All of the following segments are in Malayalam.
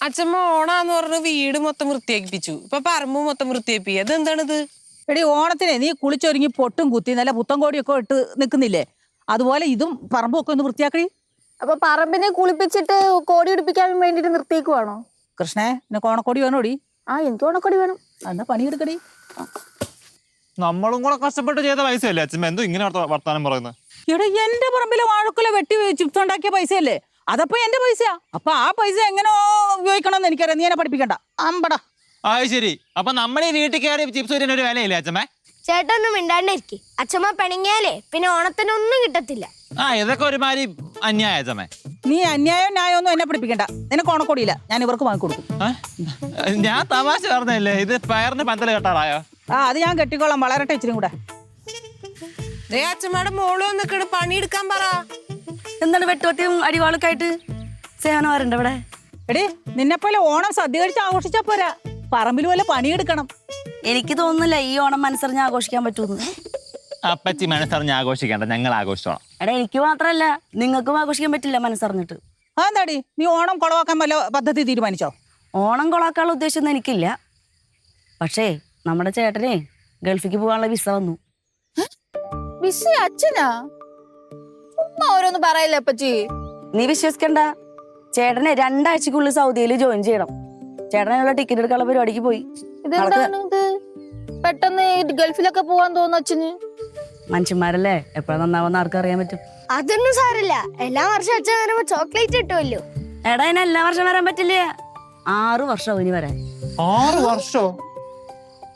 അച്ഛമ്മ ഓണാന്ന് പറഞ്ഞ് വീട് മൊത്തം വൃത്തിയാക്കിപ്പിച്ചു. ഇപ്പൊ പറമ്പ് മൊത്തം വൃത്തിയാക്കി. അതെന്താണിത്? എടി ഓണത്തിനെ നീ കുളിച്ചൊരുങ്ങി പൊട്ടും കുത്തി നല്ല പുത്തൻകോടിയൊക്കെ ഇട്ട് നിൽക്കുന്നില്ലേ? അതുപോലെ ഇതും പറമ്പും ഒക്കെ ഒന്ന് വൃത്തിയാക്കി. അപ്പൊ പറമ്പിനെ കുളിപ്പിച്ചിട്ട് കോടി ഉടുപ്പിക്കാൻ വേണ്ടിട്ട് നിർത്തിയേക്കുവാണോ? കൃഷ്ണേ നിനക്ക് ഓണക്കോടി വേണോടി? ആ എനിക്ക് ഓണക്കോടി വേണം. എന്നാ പണിയെടുക്കടി. നമ്മളും കൂടെ കഷ്ടപ്പെട്ട് ചെയ്ത പൈസയല്ലേ അച്ഛമ്മ, എന്തോ ഇങ്ങനെ വർത്താനം പറയുന്നത്? എടാ എന്റെ പറമ്പിലെ വാഴക്കുല വെട്ടി ചിപ്സ് ഉണ്ടാക്കിയ പൈസയല്ലേ? അതപ്പോ എന്റെ പൈസയാ. അപ്പൊ ആ പൈസ എങ്ങനെ ഉപയോഗിക്കണമെന്ന് എനിക്കറിയാം. നീ എന്നെ പഠിപ്പിക്കണ്ട. അമ്പടാ. അത് ശരി. അപ്പൊ നമ്മുടെ ഈ വീട്ടിൽ കയറി ചിപ്സ് വരുന്ന ഒരു വിലയില്ലേ അച്ഛമ്മ? ചേട്ടൊന്നും മിണ്ടാണ്ടിരിക്കെ. അച്ഛമ്മ പിണങ്ങിയാലേ പിന്നെ ഓണത്തിനൊന്നും കിട്ടത്തില്ല. ഇതൊക്കെ ഒരുമാതിരി അന്യായ അച്ഛമ്മ. നീ അന്യായം ന്യായമൊന്നും എന്നെ പഠിപ്പിക്കണ്ട. നിനക്ക് ഓണക്കോടിയില്ല, ഞാൻ ഇവർക്ക് വാങ്ങിക്കൊടുക്കും. ഞാൻ തമാശ പറഞ്ഞല്ലേ, ഇത് പയറിന് പന്തല് കെട്ടാറായോ? അത് ഞാൻ കെട്ടിക്കോളാം. വളരട്ടെ ഇച്ചിരി കൂടെ. അച്ഛമ്മയുടെ മോള് വന്നിട്ട് പണിയെടുക്കാൻ പറ. എന്താണ് വെട്ടുവട്ടിയും അടിവാളൊക്കെ ആയിട്ട് സേവനം വരണ്ട ഇവിടെ? എടി നിന്നെപ്പോലെ ഓണം സദ്യ കഴിച്ച് ആഘോഷിച്ചാ പോരാ, പറമ്പിൽ പോലെ പണിയെടുക്കണം. എനിക്ക് തോന്നുന്നില്ല ഈ ഓണം മനസ്സറിഞ്ഞ് ആഘോഷിക്കാൻ പറ്റൂന്ന്. അപ്പച്ചി മനസ്സറിഞ്ഞ് ആഘോഷിക്കേണ്ട, ഞങ്ങൾ ആഘോഷിച്ചോളാം. എടാ എനിക്ക് മാത്രല്ല നിങ്ങൾക്കും ആഘോഷിക്കാൻ പറ്റില്ല മനസ്സറിഞ്ഞിട്ട്. അതെന്താടി നീ ഓണം കുളവാക്കാൻ വല്ല പദ്ധതി തീരുമാനിച്ചോ? ഓണം കൊളാക്കാനുള്ള ഉദ്ദേശമൊന്നും എനിക്കില്ല. പക്ഷേ നമ്മുടെ ചേട്ടനെ ഗൾഫിക്ക് പോകാനുള്ള വിസ വന്നു. വിസ അച്ഛനാ? ഓരോന്ന് പറയല്ലേ അപ്പച്ചി. നീ വിശ്വസിക്കണ്ട, ചേട്ടനെ 2 ആഴ്ചക്കുള്ളിൽ സൗദിയിൽ ജോയിൻ ചെയ്യണം. ചേട്ടനുള്ള ടിക്കറ്റ് എടുക്കാനുള്ള പരിപാടിക്ക് പോയി. ഇതെന്താണ് ഇത്? പെട്ടെന്ന് ഗൾഫിലൊക്കെ പോവാൻ തോന്നുന്നു അച്ഛന്. മനുഷ്യന്മാരല്ലേ, എപ്പോഴാ നന്നാവുന്ന ആർക്കും അറിയാൻ പറ്റും. അതൊന്നും സാരില്ല, എല്ലാ വർഷം അച്ഛൻ വരുമ്പോ ചോക്ലേറ്റ് കിട്ടുമല്ലോ. എടാ ഇനി എല്ലാ വർഷം വരാൻ പറ്റില്ല. 6 വർഷമാവും ഇനി വരാൻ. 6 വർഷോ?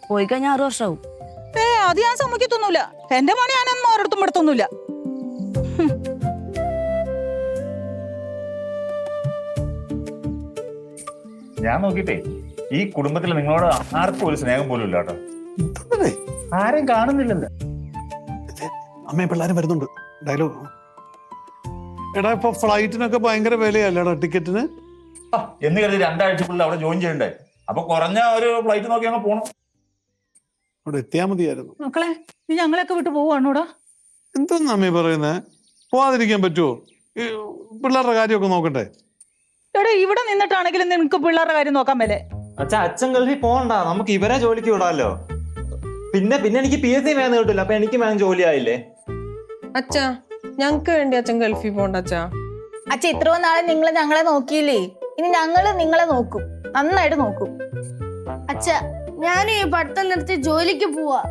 പോയി കഴിഞ്ഞാൽ 6 വർഷമാവും. അത് ഞാൻ സമ്മതിക്കത്തൊന്നുമില്ല. എന്റെ മോനെ ഞാനൊന്നും ഒരിടത്തും എടുത്തൊന്നുമില്ല. ഞാൻ നോക്കിട്ടേ ഈ കുടുംബത്തിൽ നിങ്ങളോട് ആർക്കും ഒരു സ്നേഹം പോലും ഇല്ല കേട്ടോ. ആരെയും കാണുന്നില്ലല്ലോ. അമ്മയും പിള്ളേരും വരുന്നുണ്ട്. ഡയലോഗ് എടാ, ഇപ്പൊ ഫ്ലൈറ്റിനൊക്കെ ഭയങ്കര വിലയല്ലേടാ ടിക്കറ്റിന്? എന്ന് കരുതി 2 ആഴ്ചക്കുള്ളിൽ അവിടെ ജോയിൻ ചെയ്യണ്ടേ? അപ്പൊ കുറഞ്ഞ ഒരു ഫ്ലൈറ്റ് നോക്കി അങ്ങ് പോണം. അവിടെ എത്തിയാ മതിയായിരുന്നു. മക്കളെ നീ ഞങ്ങളെയൊക്കെ വിട്ടു പോവാണോടാ? എന്തെന്ന് അമ്മ പറയുന്നേ? പോവാതിരിക്കാൻ പറ്റുമോ? ഈ പിള്ളേരുടെ കാര്യമൊക്കെ നോക്കണ്ടേ? എടാ ഇവിടെ നിന്നിട്ടാണെങ്കിലും നിനക്ക് പിള്ളേരുടെ കാര്യം നോക്കാൻ മേലെ. അച്ഛൻ ഗൾഫിൽ പോകണ്ട, നമുക്ക് ഇവരെ ജോലിക്ക് വിടാമല്ലോ. പിന്നെ എനിക്ക് PSC വേണം കിട്ടില്ല, അപ്പൊ എനിക്ക് വേണം ജോലി ആയില്ലേ? അച്ഛാ ഞങ്ങക്ക് വേണ്ടി അച്ഛൻ ഗൾഫിൽ പോണ്ട. അച്ഛ ഇത്രയും നാളെ നിങ്ങൾ ഞങ്ങളെ നോക്കിയില്ലേ, ഇനി ഞങ്ങള് നിങ്ങളെ നോക്കും, നന്നായിട്ട് നോക്കും. അച്ഛ ഞാൻ ഈ പഠിത്തം നിർത്തി ജോലിക്ക് പോവാ.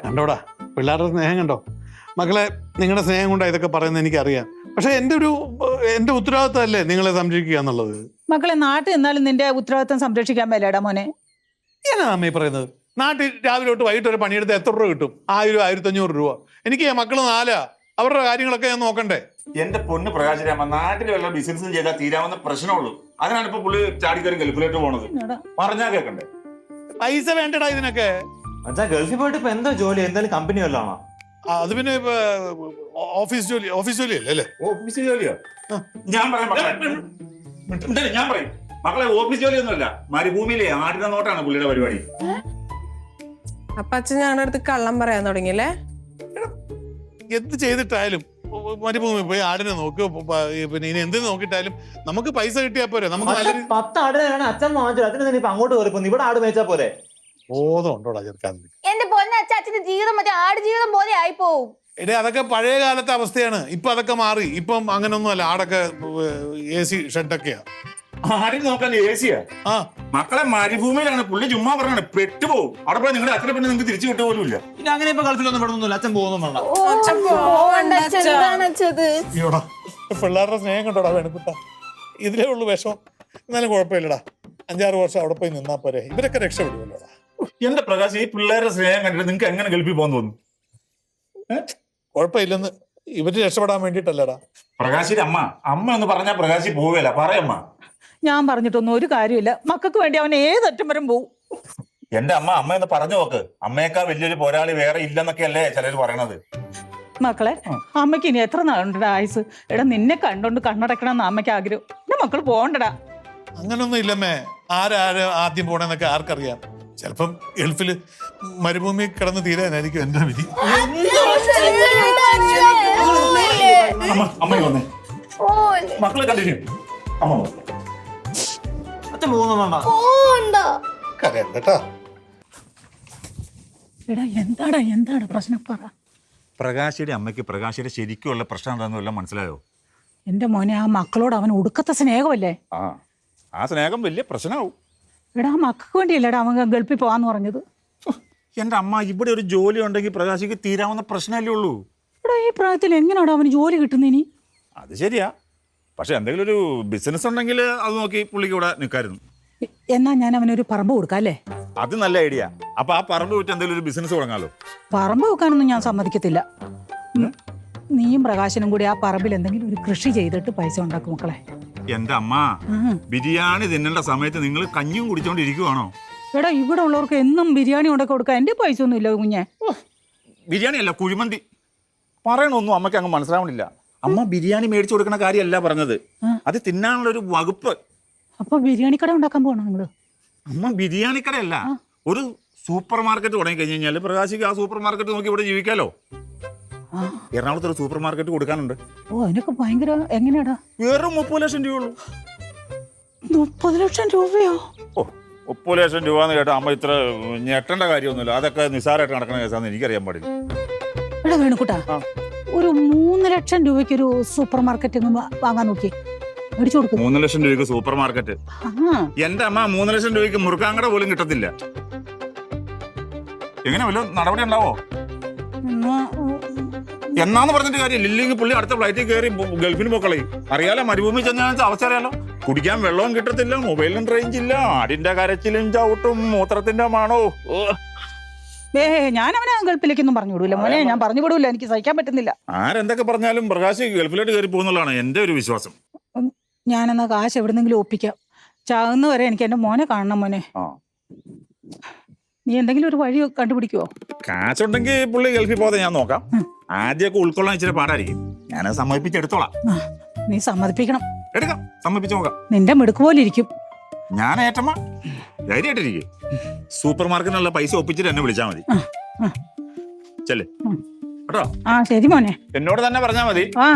കണ്ടോടാ പിള്ളേരുടെ സ്നേഹം കണ്ടോ? മക്കളെ, നിങ്ങളുടെ സ്നേഹം കൊണ്ടാ ഇതൊക്കെ പറയുന്നത് എനിക്കറിയാം. പക്ഷെ എന്റെ ഉത്തരവാദിത്തമല്ലേ നിങ്ങളെ സംരക്ഷിക്കുക എന്നുള്ളത്. മക്കളെ നാട്ടിൽ നിന്നാലും നിന്റെ ഉത്തരവാദിത്തം സംരക്ഷിക്കാൻ മേലേടാ മോനെ. എന്നാ അമ്മ പറയുന്നത്? നാട്ടിൽ രാവിലെ തൊട്ട് വൈകിട്ട് വരെ പണിയെടുത്ത് എത്ര രൂപ കിട്ടും? 1000 1500 രൂപ. എനിക്ക് മക്കള് 4, അവരുടെ കാര്യങ്ങളൊക്കെ ഞാൻ നോക്കണ്ടേ? എന്റെ പൊന്ന് പ്രകാശരാമ, നാട്ടിൽ വല്ല ബിസിനസ് ചെയ്താൽ തീരാവുന്ന പ്രശ്നമുള്ളൂ. അതിനാണ് ഇപ്പൊ പുള്ളി ചാടിക്കറി ഗൾഫിലോട്ട് പോണത്. പറഞ്ഞാ കേക്കണ്ടേ? പൈസ വേണ്ടടാ ഇതിനൊക്കെ. അച്ഛാ ഗൾഫിൽ പോയിട്ട് ഇപ്പൊ എന്താ ജോലി? എന്തായാലും കമ്പനി വല്ലതാണോ? അത് പിന്നെ ഓഫീസ് ജോലി അല്ലേ? ഓഫീസ് ജോലിയോ? ഞാൻ പറയാം മക്കളെ, ഓഫീസ് ജോലിയൊന്നുമല്ല, മരുഭൂമിയിലെ ആടിന നോട്ടാണ് പുള്ളിയുടെ പരിപാടി. അപ്പൊ അച്ഛൻ ഞങ്ങളുടെ അടുത്ത് കള്ളം പറയാൻ തുടങ്ങിയല്ലേ? എന്ത് ചെയ്തിട്ടായാലും മരുഭൂമി പോയി ആടിനെ നോക്ക്. പിന്നെ ഇനി എന്ത് നോക്കിയിട്ടായാലും നമുക്ക് പൈസ കിട്ടിയാ പോരെ. നമുക്ക് 10 ആടിനാണ് അച്ഛൻ വാങ്ങിച്ചത്. അതിന് ഇപ്പൊ അങ്ങോട്ട് കയറിപ്പോ ഇവിടെ ആട് മേച്ചാ പോരെ? ബോധം ഉണ്ടോടാ ചെറുക്കാൻ? എന്റെ പൊന്ന അച്ഛ, അച്ഛന്റെ ജീവിതം മറ്റേ ആട് ജീവിതം പോലെ ആയിപ്പോവും. എടേ അതൊക്കെ പഴയ കാലത്തെ അവസ്ഥയാണ്. ഇപ്പൊ അതൊക്കെ മാറി. ഇപ്പം അങ്ങനൊന്നും അല്ല. ആടൊക്കെ AC ഷെഡൊക്കെയാ. ആടിനെ നോക്കാൻ ഏസിയാ? മക്കളെ, മരുഭൂമിയിലാണ്. പുള്ളി ചുമ്മാ പറഞ്ഞാണ് പെട്ടുപോകും. അവിടെ പോയി നിങ്ങളുടെ അച്ഛനെ പിന്നെ നിങ്ങൾക്ക് തിരിച്ചു കിട്ടുക പോലും ഇല്ല. പിന്നെ അങ്ങനെ ഇപ്പൊ ഗൾഫിലൊന്നും പെടുന്നില്ല. അച്ഛൻ പോകുന്നു വേണ്ട. പിള്ളേരുടെ സ്നേഹം കണ്ടോടാ വേണക്കുട്ട. ഇതിലേ ഉള്ളു വിഷം. എന്നാലും കുഴപ്പമില്ലടാ. 5-6 വർഷം അവിടെ പോയി നിന്നാ പോരെ. ഇവരൊക്കെ രക്ഷപ്പെടുമല്ലോടാ. എന്റെ പ്രകാശ്, ഈ പിള്ളേരുടെ സ്നേഹം കണ്ടിട്ട് നിങ്ങൾക്ക് എങ്ങനെ ഗൾഫിൽ പോകാൻ തോന്നുന്നു? കുഴപ്പമില്ലെന്ന് ഇവര് രക്ഷപ്പെടാൻ വേണ്ടിട്ടല്ലടാ. പ്രകാശിന്റെ അമ്മ എന്ന് പറഞ്ഞാൽ പ്രകാശി പോവുകയല്ല. പറയമ്മ. ഞാൻ പറഞ്ഞിട്ടൊന്നും ഒരു കാര്യമില്ല. മക്കൾക്ക് വേണ്ടി അവൻ ഏതറ്റം വരും പോവും. എന്റെ അമ്മ എന്ന് പറഞ്ഞു നോക്ക്. അമ്മയേക്കാൾ വലിയൊരു പോരാളി വേറെ ഇല്ലെന്നൊക്കെയല്ലേ ചിലർ പറയണത്. മക്കളെ, അമ്മയ്ക്ക് ഇനി എത്ര നാളുണ്ടടാ ആയുസ്? എടാ നിന്നെ കണ്ടോണ്ട് കണ്ണടക്കണം എന്ന് അമ്മയ്ക്ക് ആഗ്രഹം. എന്റെ മക്കൾ പോകണ്ടടാ. അങ്ങനൊന്നും ഇല്ലമ്മേ. ആദ്യം പോണെന്നൊക്കെ ആർക്കറിയാം. ചിലപ്പം ഗൾഫില് മരുഭൂമി കിടന്ന് തീരാനായിരിക്കും എന്റെ വിധി. അമ്മ വന്നേ. മക്കളെ കണ്ടിന്യൂ. അമ്മ അച്ഛൻ പോകുന്നുണ്ടോ? കരയണ്ടട്ടാ. എടാ എന്താണ് പ്രശ്നം പറ. പ്രകാശിയുടെ അമ്മയ്ക്ക് പ്രകാശിയുടെ ശരിക്കുള്ള പ്രശ്നം എന്താണെന്ന് വല്ലതും മനസ്സിലായോ? എന്റെ മോനെ ആ മക്കളോട് അവൻ ഒടുക്കത്തെ സ്നേഹമല്ലേ. ആ സ്നേഹം വലിയ പ്രശ്നമാവും. എടാ ആ മക്കൾക്ക് വേണ്ടിയല്ലേടാ അവൻ ഗൾഫിൽ പോവാന്ന് പറഞ്ഞത്. എൻ്റെ അമ്മ, ഇവിടെ ഒരു ജോലി ഉണ്ടെങ്കിൽ പ്രകാശിക്ക് തീരാവുന്ന പ്രശ്നമല്ലേ ഉള്ളൂ. എടാ ഈ പ്രായത്തിൽ എങ്ങനെയാണോ അവന് ജോലി കിട്ടുന്നതിനി? അത് ശരിയാ. പക്ഷെ എന്തെങ്കിലും ഒരു ബിസിനസ് ഉണ്ടെങ്കിൽ അത് നോക്കി പുള്ളിക്ക് ഇവിടെ നിൽക്കായിരുന്നു. എന്നാ ഞാൻ അവനൊരു പറമ്പ് കൊടുക്കാം അല്ലേ? അത് നല്ല ഐഡിയ. അപ്പൊ ആ പറമ്പ് വിറ്റ് എന്തെങ്കിലും ഒരു ബിസിനസ് തുടങ്ങാലോ. പറമ്പ് വെക്കാനൊന്നും ഞാൻ സമ്മതിക്കത്തില്ല. നീയും പ്രകാശനും കൂടി ആ പറമ്പിൽ എന്തെങ്കിലും ഒരു കൃഷി ചെയ്തിട്ട് പൈസ ഉണ്ടാക്കും മക്കളെ. എന്റെ അമ്മ, ബിരിയാണി തിന്നേണ്ട സമയത്ത് നിങ്ങൾ കഞ്ഞിയും കുടിച്ചോണ്ടിരിക്കുവാണോ? എടാ ഇവിടെ ഉള്ളവർക്ക് എന്നും ബിരിയാണി ഉണ്ടാക്കി കൊടുക്കാൻ എന്റെ പൈസ ഒന്നും ഇല്ല കുഞ്ഞെ. ബിരിയാണി അല്ല, കുഴിമന്തി. പറയണൊന്നും അമ്മയ്ക്ക് അങ്ങ് മനസ്സിലാവണില്ല. അമ്മ ബിരിയാണി മേടിച്ചു കൊടുക്കുന്ന കാര്യമല്ല പറഞ്ഞത്, അത് തിന്നാനുള്ള ഒരു വകുപ്പ്. അപ്പൊ ബിരിയാണി കട ഉണ്ടാക്കാൻ പോകണം നിങ്ങള്? അമ്മ ബിരിയാണി കടയല്ല, ഒരു സൂപ്പർ മാർക്കറ്റ് തുടങ്ങി കഴിഞ്ഞ് കഴിഞ്ഞാൽ പ്രകാശിക്ക് ആ സൂപ്പർ മാർക്കറ്റ് നോക്കി ഇവിടെ ജീവിക്കാലോ. എറണാകുളത്ത് ഒരു സൂപ്പർ മാർക്കറ്റ് കൊടുക്കാനുണ്ട്. ഓ അതിനൊക്കെ ഭയങ്കര. എങ്ങനെയാടാ? വെറും 30 ലക്ഷം രൂപയുള്ളൂ. 30 ലക്ഷം രൂപയോ? ഓ, 30 ലക്ഷം രൂപ എന്ന് കേട്ടാ അമ്മ ഇത്ര ഞെട്ടേണ്ട കാര്യമൊന്നുമില്ല. അതൊക്കെ നിസ്സാരമായിട്ട് നടക്കുന്ന കേസാന്ന് എനിക്കറിയാൻ പാടില്ല. എടാ വേണുക്കുട്ടാ, ഒരു 3 ലക്ഷം രൂപയ്ക്ക് ഒരു സൂപ്പർ മാർക്കറ്റ് വാങ്ങാൻ നോക്കി മേടിച്ചു കൊടുക്കും. 3 ലക്ഷം രൂപയ്ക്ക് സൂപ്പർ മാർക്കറ്റ്? എന്റെ അമ്മ, 3 ലക്ഷം രൂപയ്ക്ക് മുറുക്കാങ്കട പോലും കിട്ടത്തില്ല. എങ്ങനെ വല്ല നടപടി ഉണ്ടാവോ? എന്നാന്ന് പറഞ്ഞിട്ട് കാര്യമില്ല. ഇല്ലെങ്കിൽ പുള്ളി അടുത്ത ഫ്ലൈറ്റിൽ കയറി ഗൾഫിന് പോക്കളി. അറിയാലോ, മരുഭൂമി ചെന്ന അവസ്ഥ അറിയാലോ. കുടിക്കാൻ വെള്ളവും കിട്ടത്തില്ല, മൊബൈലിനും റേഞ്ച് ഇല്ല, ആടിന്റെ കരച്ചിലും ചവിട്ടും മൂത്രത്തിന്റെ മണോ. ഞാൻ അവനെ ഗൾഫിലേക്കൊന്നും പറഞ്ഞു വിടൂല മോനെ, ഞാൻ പറഞ്ഞു വിടൂല, എനിക്ക് സഹിക്കാൻ പറ്റുന്നില്ല. ആരെന്തൊക്കെ പറഞ്ഞാലും പ്രകാശ് ഗൾഫിലോട്ട് കയറി പോകുന്നുള്ളതാണ് എന്റെ ഒരു വിശ്വാസം. ഞാനെന്നാ കാശ് എവിടെന്നെങ്കിലും ഒപ്പിക്കാം. ചാകുന്ന വരെ എനിക്ക് എന്റെ മോനെ കാണണം മോനെ. നീ എന്തെങ്കിലും ഒരു വഴി കണ്ടുപിടിക്കുവോ? കാശുണ്ടെങ്കിൽ പുള്ളി ഗൾഫിൽ പോകാതെ ഞാൻ നോക്കാം. ആദ്യമൊക്കെ ഉൾക്കൊള്ളാൻ ഇച്ചിരി പാടായിരിക്കും. ഞാനത് സമ്മതിപ്പിച്ചെടുത്തോളാം. നീ സമ്മതിപ്പിക്കണം. എടുക്കാം, സമ്മതിപ്പിച്ച് നോക്കാം. നിന്റെ മിടുക്ക് പോലെ ഇരിക്കും. ഞാൻ ഏറ്റമ്മ ധൈര്യമായിട്ടിരിക്കും. സൂപ്പർ മാർക്കറ്റിനുള്ള പൈസ ഒപ്പിച്ചിട്ട് എന്നെ വിളിച്ചാൽ മതി. ചെല്ലേ കേട്ടോ? ആ ശരി മോനെ, എന്നോട് തന്നെ പറഞ്ഞാൽ മതി. ആ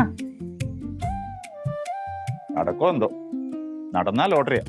നടക്കോ എന്തോ, നടന്നാ ലോട്ടറിയാ.